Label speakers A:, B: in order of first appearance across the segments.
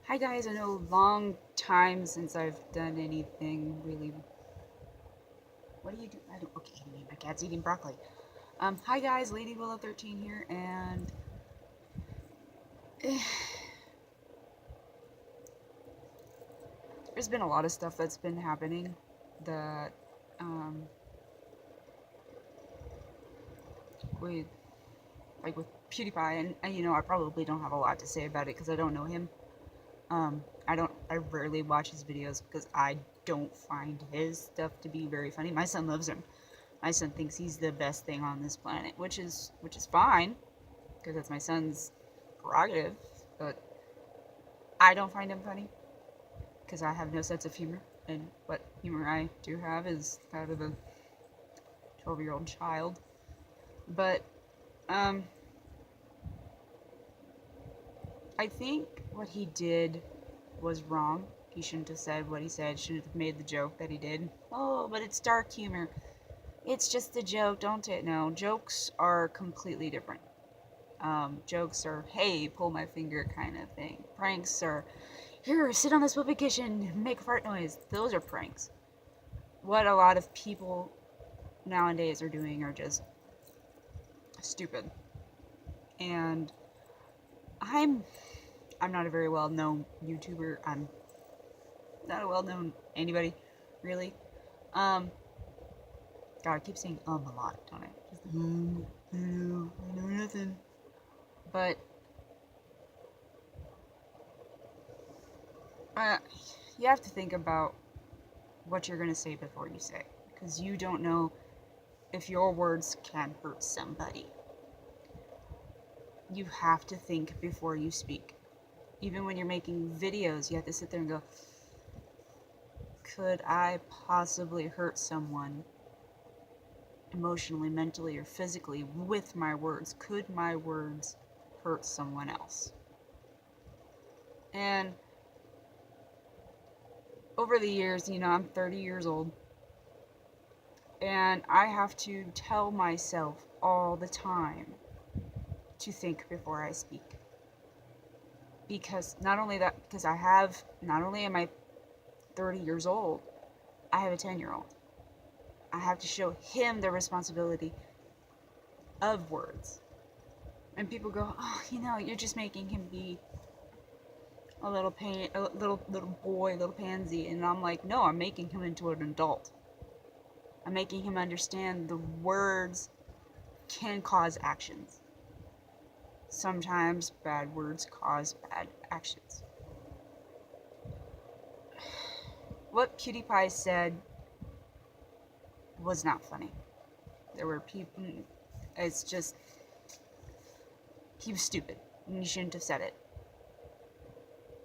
A: Hi guys, I know long time since I've done anything really. What do you do? I don't. Okay, my cat's eating broccoli. Hi guys, Lady Willow 13 here, and there's been a lot of stuff that's been happening that um with with PewDiePie, and I probably don't have a lot to say about it because I don't know him. I rarely watch his videos because I don't find his stuff to be very funny. My son loves him. My son thinks he's the best thing on this planet, which is fine because that's my son's prerogative. But I don't find him funny because I have no sense of humor, and what humor I do have is kind of a 12-year-old child. But um, I think what he did was wrong. He shouldn't have said what he said. Shouldn't have made the joke that he did. Oh, but it's dark humor. It's just a joke. Don't it? No, jokes are completely different. Jokes are, hey, pull my finger kind of thing. Pranks are, here, sit on this whoopee cushion, make a fart noise. Those are pranks. What a lot of people nowadays are doing are just stupid. And I'm I'm not a very well known YouTuber. I'm not a well known anybody, really. Um, God, I keep saying a lot, don't I? Just I know nothing. But uh, you have to think about what you're gonna say before you say, because you don't know if your words can hurt somebody. You have to think before you speak. Even when you're making videos, you have to sit there and go, could I possibly hurt someone emotionally, mentally, or physically with my words? Could my words hurt someone else? And over the years, I'm 30 years old, and I have to tell myself all the time to think before I speak. Because not only that, because not only am I 30 years old, I have a 10-year-old. I have to show him the responsibility of words. And people go, oh, you're just making him be a little boy, little pansy. And I'm like, no, I'm making him into an adult. I'm making him understand the words can cause actions. Sometimes bad words cause bad actions. What PewDiePie said was not funny. There were people. It's just. He was stupid. And he shouldn't have said it.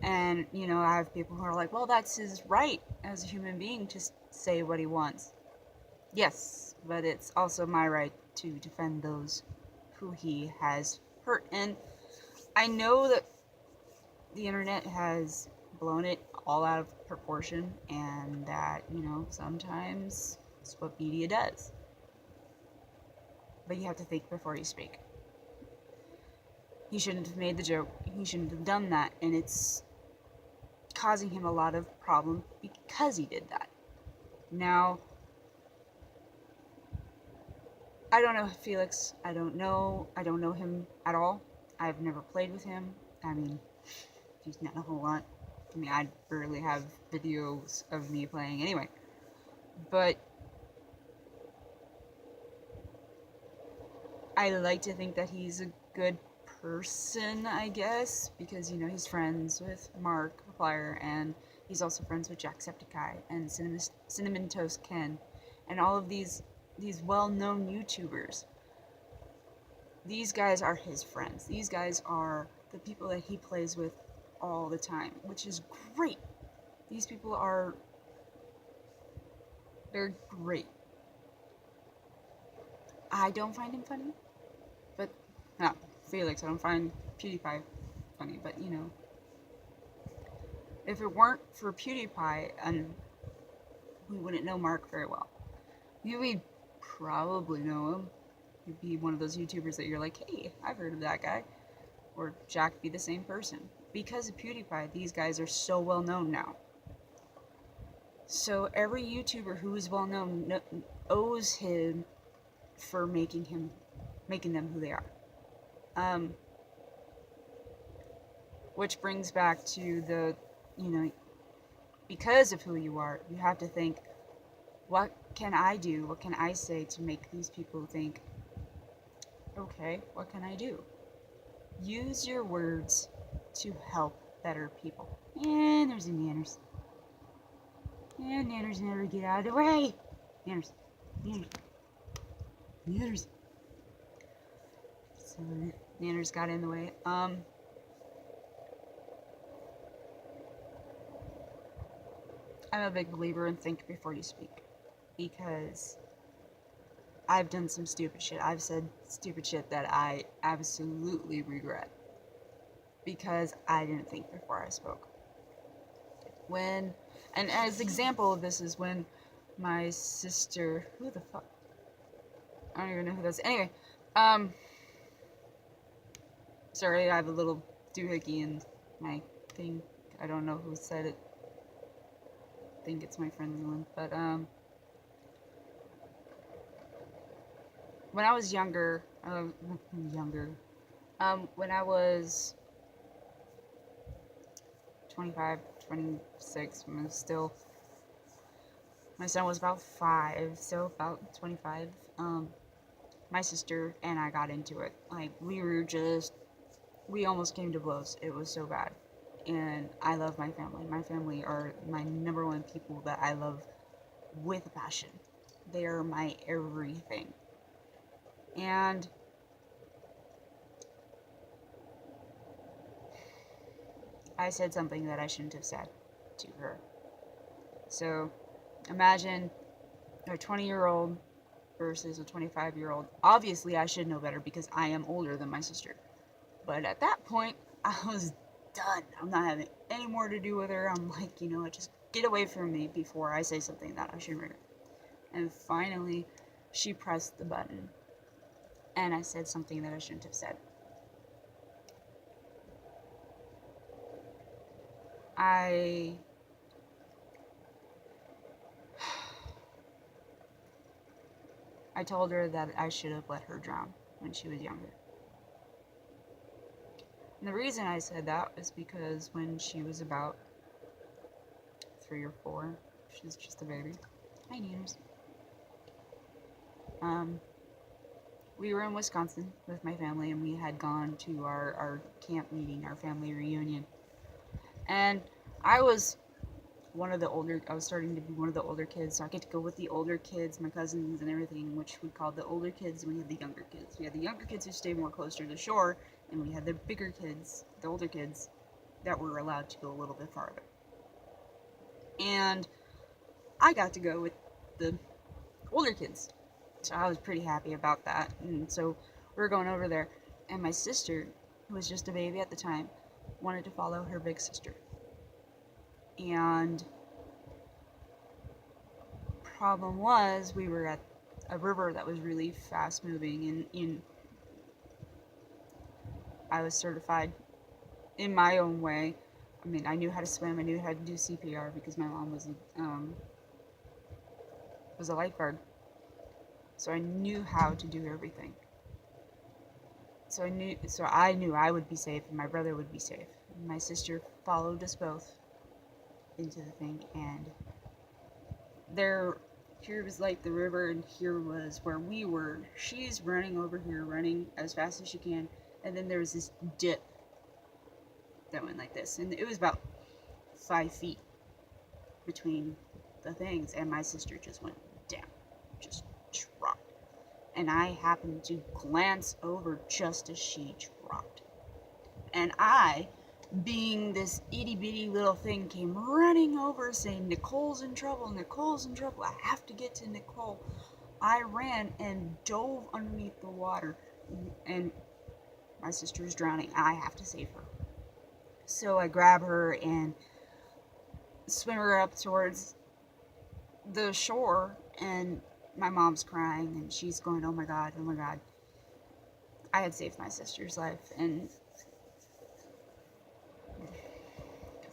A: And, I have people who are like, well, that's his right as a human being to say what he wants. Yes, but it's also my right to defend those who he has hurt. And I know that the internet has blown it all out of proportion, and that, sometimes it's what media does. But you have to think before you speak. He shouldn't have made the joke. He shouldn't have done that, and it's causing him a lot of problem because he did that. Now, I don't know Felix. I don't know him at all. I've never played with him. I mean, he's not a whole lot. I mean, I barely have videos of me playing anyway. But I like to think that he's a good person, I guess, because, he's friends with Markiplier, and he's also friends with Jacksepticeye and Cinnamon Toast Ken, and all of these well-known YouTubers. These guys are his friends. These guys are the people that he plays with all the time, which is great. These people they're great. I don't find him funny, but no, Felix, I don't find PewDiePie funny, but if it weren't for PewDiePie, and we wouldn't know Mark very well. We'd probably know him. He'd be one of those YouTubers that you're like, hey, I've heard of that guy. or Jack be the same person. Because of PewDiePie, these guys are so well known now. So every YouTuber who is well known owes him for making them who they are. Which brings back to the, because of who you are, you have to think, what can I do? What can I say to make these people think, okay, what can I do? Use your words to help better people. And there's the nanners. And nanners never get out of the way. Nanners. So nanners got in the way. I'm a big believer in think before you speak, because I've done some stupid shit. I've said stupid shit that I absolutely regret because I didn't think before I spoke. And as an example of this is when my sister, who the fuck? I don't even know who that is. Anyway, sorry, I have a little doohickey in my thing. I don't know who said it. I think it's my friend Leland, but when I was younger, when I was 25, 26, when I was still, my son was about 5, so about 25, my sister and I got into it. Like, we almost came to blows. It was so bad. And I love my family. My family are my number one people that I love with a passion. They are my everything. And I said something that I shouldn't have said to her. So imagine a 20-year-old versus a 25-year-old. Obviously, I should know better because I am older than my sister. But at that point, I was done. I'm not having any more to do with her. I'm like, just get away from me before I say something that I shouldn't regret. And finally, she pressed the button. And I said something that I shouldn't have said. I told her that I should have let her drown when she was younger. And the reason I said that was because when she was about 3 or 4, she was just a baby. Hi, Nanners. We were in Wisconsin with my family, and we had gone to our camp meeting, our family reunion. And I was starting to be one of the older kids, so I get to go with the older kids, my cousins and everything, which we called the older kids, and we had the younger kids. We had the younger kids who stayed more closer to the shore, and we had the bigger kids, the older kids, that were allowed to go a little bit farther. And I got to go with the older kids, so I was pretty happy about that. And so we were going over there, and my sister, who was just a baby at the time, wanted to follow her big sister. And problem was, we were at a river that was really fast moving, and I was certified in my own way. I mean, I knew how to swim, I knew how to do CPR because my mom was a lifeguard. So I knew how to do everything. So I knew I would be safe and my brother would be safe. My sister followed us both into the thing, and here was like the river, and here was where we were. She's running over here, running as fast as she can, and then there was this dip that went like this, and it was about 5 feet between the things, and my sister just went down, just dropped, and I happened to glance over just as she dropped, and I, being this itty-bitty little thing, came running over saying, Nicole's in trouble, I have to get to Nicole. I ran and dove underneath the water, and my sister is drowning. I have to save her. So I grab her and swim her up towards the shore, and my mom's crying, and she's going, oh my god, I had saved my sister's life. And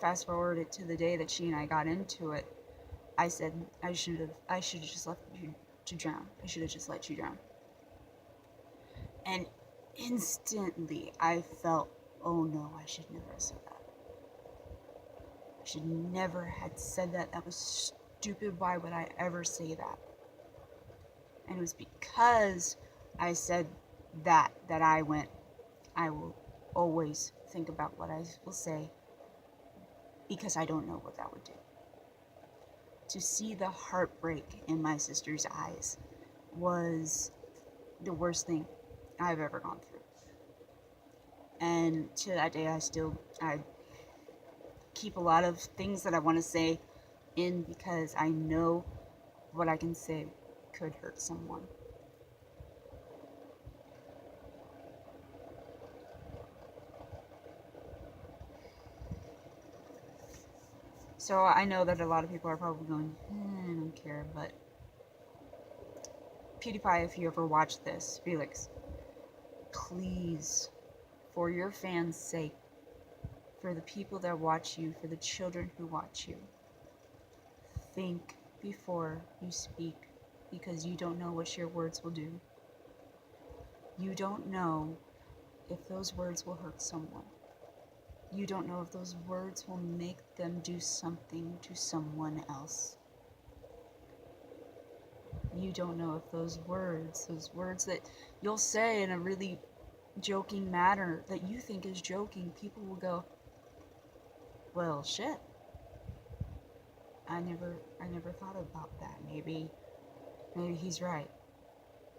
A: fast forward it to the day that she and I got into it, I said I should have just left you to drown. I should have just let you drown. And instantly I felt, oh no, I should never have said that. I should never have said that. That was stupid. Why would I ever say that? And it was because I said that I went, I will always think about what I will say, because I don't know what that would do. To see the heartbreak in my sister's eyes was the worst thing I've ever gone through. And to that day, I keep a lot of things that I want to say in, because I know what I can say could hurt someone. So I know that a lot of people are probably going, I don't care, but Pewdiepie, if you ever watch this, Felix, please, for your fans' sake, for the people that watch you, for the children who watch you, think before you speak, because you don't know what your words will do. You don't know if those words will hurt someone. You don't know if those words will make them do something to someone else. You don't know if those words that you'll say in a really joking manner that you think is joking, people will go, well, shit. I never thought about that. Maybe he's right.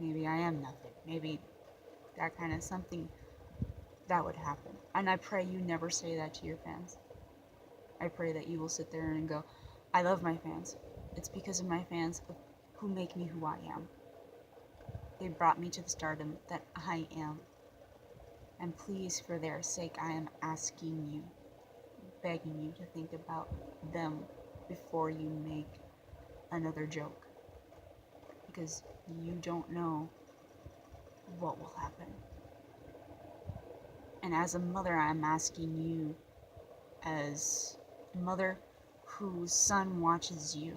A: Maybe I am nothing. Maybe that kind of something that would happen. And I pray you never say that to your fans. I pray that you will sit there and go, I love my fans. It's because of my fans who make me who I am. They brought me to the stardom that I am. And please, for their sake, I am asking you, begging you to think about them before you make another joke. Because you don't know what will happen. And as a mother, I'm asking you, as a mother whose son watches you,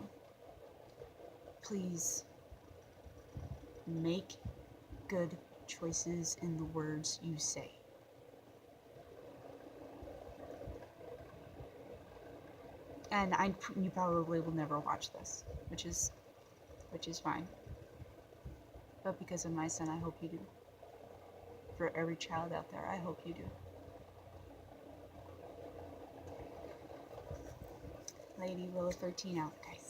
A: please make good choices in the words you say. And you probably will never watch this, which is fine. But because of my son, I hope you do. For every child out there, I hope you do. Lady Willow 13 out, guys.